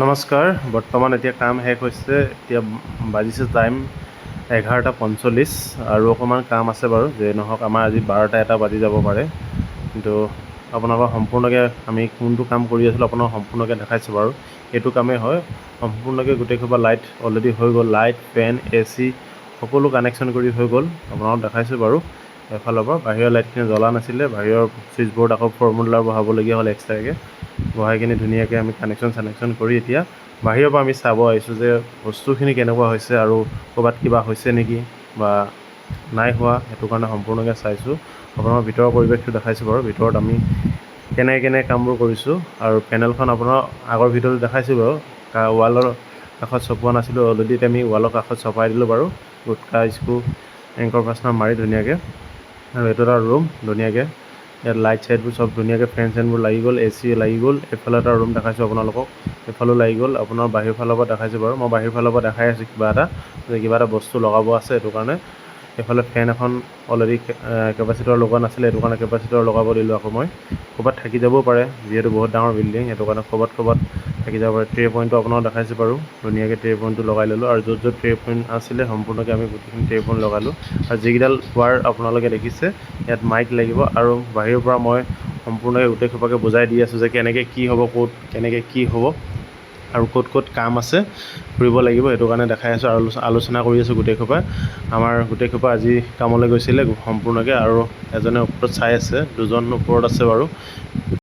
নমস্কাৰ। বৰ্তমান এতিয়া কাম শেষ হৈছে। এতিয়া বাজিছে টাইম 11:45 আৰু অকণমান কাম আছে বাৰু। যে নহওক আমাৰ আজি 12টা-1টা বাজি যাব পাৰে, কিন্তু আপোনালোকক সম্পূৰ্ণকৈ আমি কোনটো কাম কৰি আছিলোঁ আপোনাক সম্পূৰ্ণকৈ দেখাইছোঁ বাৰু। এইটো কামেই হয়। সম্পূৰ্ণকৈ গোটেইসোপা লাইট অলৰেডি হৈ গ'ল। লাইট, ফেন, AC সকলো কানেকশ্যন কৰি হৈ গ'ল। আপোনালোকক দেখাইছোঁ বাৰু। এফালৰ পৰা বাহিৰৰ লাইটখিনি জ্বলা নাছিলে। বাহিৰৰ ছুইচ বৰ্ড আকৌ ফৰ্মুলাৰ বহাবলগীয়া হ'ল এক্সট্ৰাকৈ। বহাই কিনি ধুনীয়াকৈ আমি কানেকশ্যন কৰি এতিয়া বাহিৰৰ পৰা আমি চাব আহিছোঁ যে বস্তুখিনি কেনেকুৱা হৈছে আৰু ক'ৰবাত কিবা হৈছে নেকি বা নাই হোৱা, সেইটো কাৰণে সম্পূৰ্ণকৈ চাইছোঁ। আপোনাক ভিতৰৰ পৰিৱেশটো দেখাইছোঁ বাৰু। ভিতৰত আমি কেনে কামবোৰ কৰিছোঁ আৰু পেনেলখন আপোনাৰ আগৰ ভিডিঅ'টো দেখাইছোঁ বাৰু। ৱালৰ কাষত চপোৱা নাছিলোঁ, অলৰেডি আমি ৱালৰ কাষত চপাই দিলোঁ বাৰু। গুটকা স্ক্ৰু এংকৰ ফাষ্টাৰ মাৰি ধুনীয়াকৈ। আৰু এইটো এটা ৰুম ধুনীয়াকৈ। ইয়াত লাইট চাইটবোৰ চব ধুনীয়াকৈ ফেন চেনবোৰ লাগি গ'ল, AC লাগি গ'ল। এইফালে এটা ৰুম দেখাইছোঁ আপোনালোকক, এইফালেও লাগি গ'ল। আপোনাৰ বাহিৰ ফালৰ পৰা দেখাইছোঁ বাৰু। মই বাহিৰ ফালৰ পৰা দেখাই আছোঁ কিবা এটা বস্তু লগাব আছে, সেইটো কাৰণে। এইফালে ফেন এখন অলৰেডি কেপাচিটৰ লগোৱা নাছিলে, সেইটো কাৰণে কেপাচিটৰ লগাব দিলোঁ আকৌ মই। ক'ৰবাত থাকি যাবও পাৰে, যিহেতু বহুত ডাঙৰ বিল্ডিং, সেইটো কাৰণে ক'ৰবাত থাকি যাব পাৰে। ট্ৰে পইণ্টটো আপোনাক দেখাইছোঁ বাৰু। ধুনীয়াকৈ ট্ৰে পইণ্টটো লগাই ল'লোঁ আৰু য'ত ট্ৰে পইণ্ট আছিলে সম্পূৰ্ণকৈ আমি গোটেইখিনি ট্ৰে পইণ্ট লগালোঁ। আৰু যিকেইডাল ৱায়াৰ আপোনালোকে দেখিছে, ইয়াত মাইক লাগিব আৰু বাহিৰৰ পৰা মই সম্পূৰ্ণকৈ গোটেইসোপাকে বুজাই দি আছোঁ যে কেনেকৈ কি হ'ব, ক'ত কেনেকৈ কি হ'ব আৰু ক'ত কাম আছে, ফুৰিব লাগিব, সেইটো কাৰণে দেখাই আছোঁ আৰু আলোচনা কৰি আছোঁ গোটেইসোপাই। আমাৰ গোটেইসোপা আজি কামলৈ গৈছিলে সম্পূৰ্ণকৈ, আৰু এজনে ওপৰত চাই আছে, দুজন ওপৰত আছে বাৰু।